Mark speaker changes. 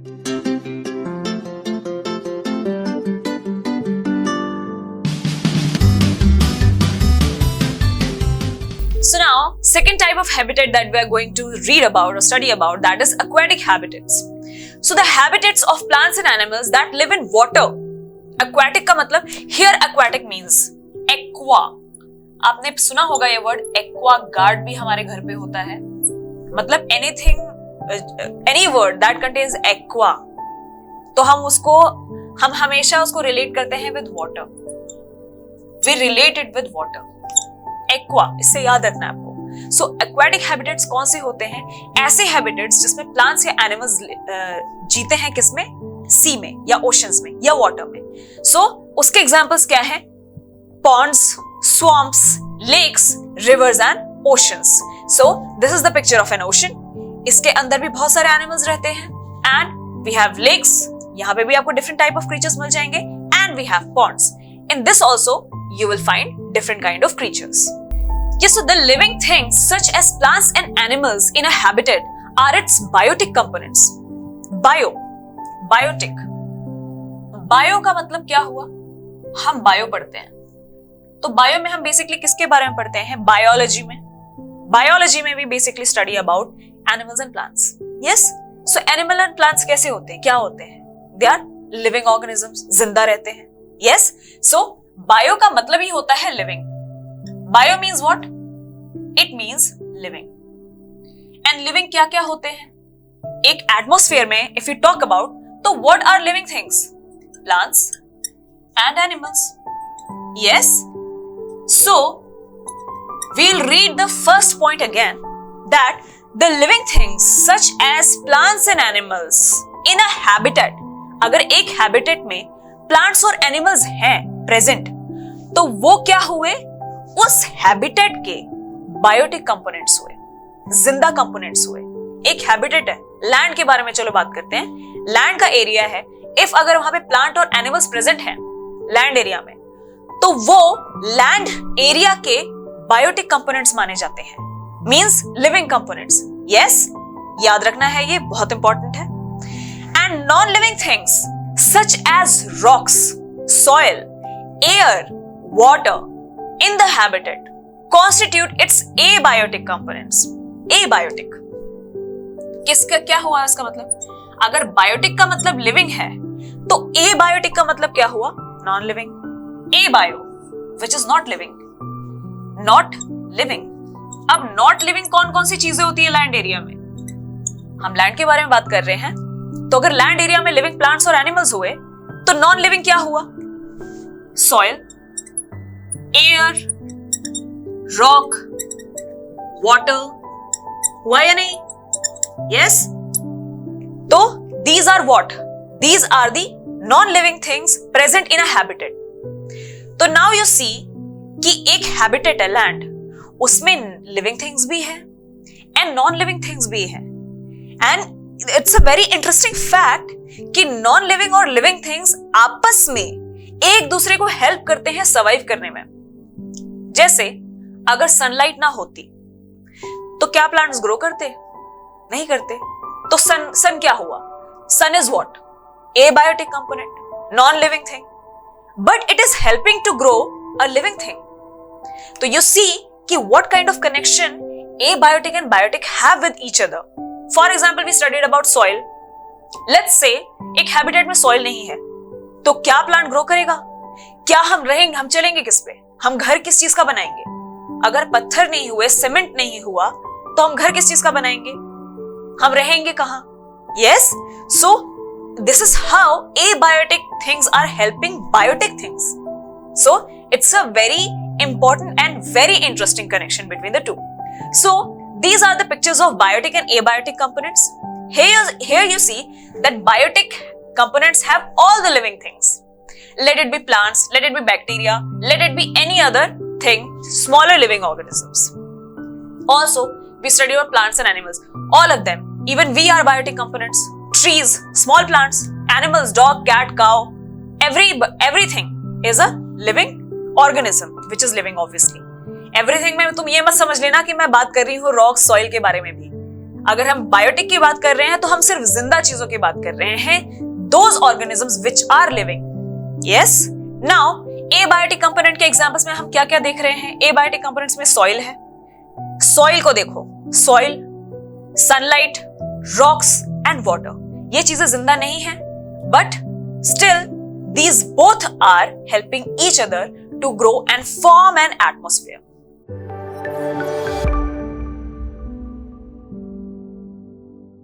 Speaker 1: So now, second type of habitat that we are going to read about or study about, that is aquatic habitats. So the habitats of plants and animals that live in water. Aquatic का मतलब, here aquatic means aqua. आपने सुना होगा ये word, aqua guard भी हमारे घर पे होता है. मतलब anything, any word that contains aqua, तो हम हमेशा उसको रिलेट करते हैं with water. We relate it with water. Aqua, इससे याद रखना है आपको. सो एक्वाटिक हैबिटेट्स कौन से होते हैं? ऐसे हैबिटेट्स जिसमें प्लांट्स या एनिमल्स जीते हैं किसमें? सी में या ओशंस में या वाटर में. सो उसके एग्जांपल्स क्या हैं? Ponds, swamps, lakes, rivers and oceans. So this is the picture of an ocean. इसके अंदर भी बहुत सारे एनिमल्स रहते हैं. एंड वी हैव लेक्स, यहाँ पे भी आपको डिफरेंट टाइप ऑफ क्रीचर्स मिल जाएंगे. And we have ponds. In this also you will find different kind of creatures. Yes, so the living things such as plants and animals in a habitat are its biotic components. Biotic. Bio का मतलब क्या हुआ? हम bio पढ़ते हैं. तो bio में हम बेसिकली किसके बारे में पढ़ते हैं? बायोलॉजी में. बायोलॉजी में भी basically study about animals and plants. Yes, so animal and plants कैसे होते हैं? क्या होते हैं? दे आर लिविंग ऑर्गेनिजम्स, जिंदा रहते हैं. यस, सो बायो का मतलब ही होता है living. Bio means what? It means living. And living क्या क्या होते हैं? एक एटमॉस्फेयर में इफ यू टॉक अबाउट, तो what are living things? Plants and animals. Yes, so we'll read the first point again, that the living things such as plants and animals in a habitat. अगर एक habitat में plants और animals हैं present, तो वो क्या हुए? उस हैबिटेट के बायोटिक कंपोनेंट्स हुए, जिंदा कंपोनेंट्स हुए. एक हैबिटेट है, लैंड के बारे में चलो बात करते हैं. लैंड का एरिया है. इफ अगर वहां पे प्लांट और एनिमल्स प्रेजेंट हैं लैंड एरिया में, तो वो लैंड एरिया के बायोटिक कंपोनेंट्स माने जाते हैं. Means living components. यस, याद रखना है, ये बहुत इंपॉर्टेंट है. And non living things such as rocks, soil, air, water in the habitat constitute its abiotic components. Abiotic किसका क्या हुआ इसका मतलब? अगर बायोटिक का मतलब लिविंग है, तो abiotic का मतलब क्या हुआ? Non living. abio which is not living. Not living. अब नॉट लिविंग कौन कौन सी चीजें होती है लैंड एरिया में? हम लैंड के बारे में बात कर रहे हैं. तो अगर लैंड एरिया में लिविंग प्लांट्स और एनिमल्स हुए, तो नॉन लिविंग क्या हुआ? Soil, air, rock, water. हुआ या नहीं? यस. तो these are what? These are the non-living things present in a habitat. तो now you see कि एक हैबिटेट है लैंड, उसमें लिविंग थिंग्स भी है एंड नॉन लिविंग थिंग्स भी है. And it's a very interesting fact कि नॉन लिविंग और लिविंग थिंग्स आपस में एक दूसरे को हेल्प करते हैं सर्वाइव करने में. जैसे अगर सनलाइट ना होती तो क्या प्लांट्स ग्रो करते? नहीं करते. तो सन क्या हुआ? Sun is what? Abiotic component, non living thing, but it is helping to grow a living thing. तो यू सी कि what kind of connection abiotic and biotic have with each other. For example, we studied about soil. Let's say एक habitat में soil नहीं है, तो क्या plant grow करेगा? क्या हम चलेंगे किस पे? हम घर किस चीज का बनाएंगे? अगर पत्थर नहीं हुए, सीमेंट नहीं हुआ, तो हम घर किस चीज का बनाएंगे? हम रहेंगे कहां? Yes, so this is how abiotic things are helping biotic things. So it's a very important and very interesting connection between the two. So these are the pictures of biotic and abiotic components. Here you see that biotic components have all the living things. Let it be plants, let it be bacteria, let it be any other thing, smaller living organisms. Also, we study about plants and animals. All of them. Even we are biotic components. Trees, small plants, animals, dog, cat, cow, everything is a living organism which is living obviously. Everything में तुम ये मत समझ लेना कि मैं बात कर रही हूँ रॉक, सॉइल के बारे में भी. अगर हम बायोटिक की बात कर रहे हैं तो हम सिर्फ जिंदा चीजों की बात कर रहे हैं, those organisms which are living. Yes, now abiotic component के एग्जांपल्स में हम क्या क्या देख रहे हैं? एबायोटिक कंपोनेंट्स में सॉइल है, सॉइल को देखो, soil, sunlight, rocks and water, ये चीजें जिंदा नहीं है, but still these both are helping each other to grow and form an atmosphere.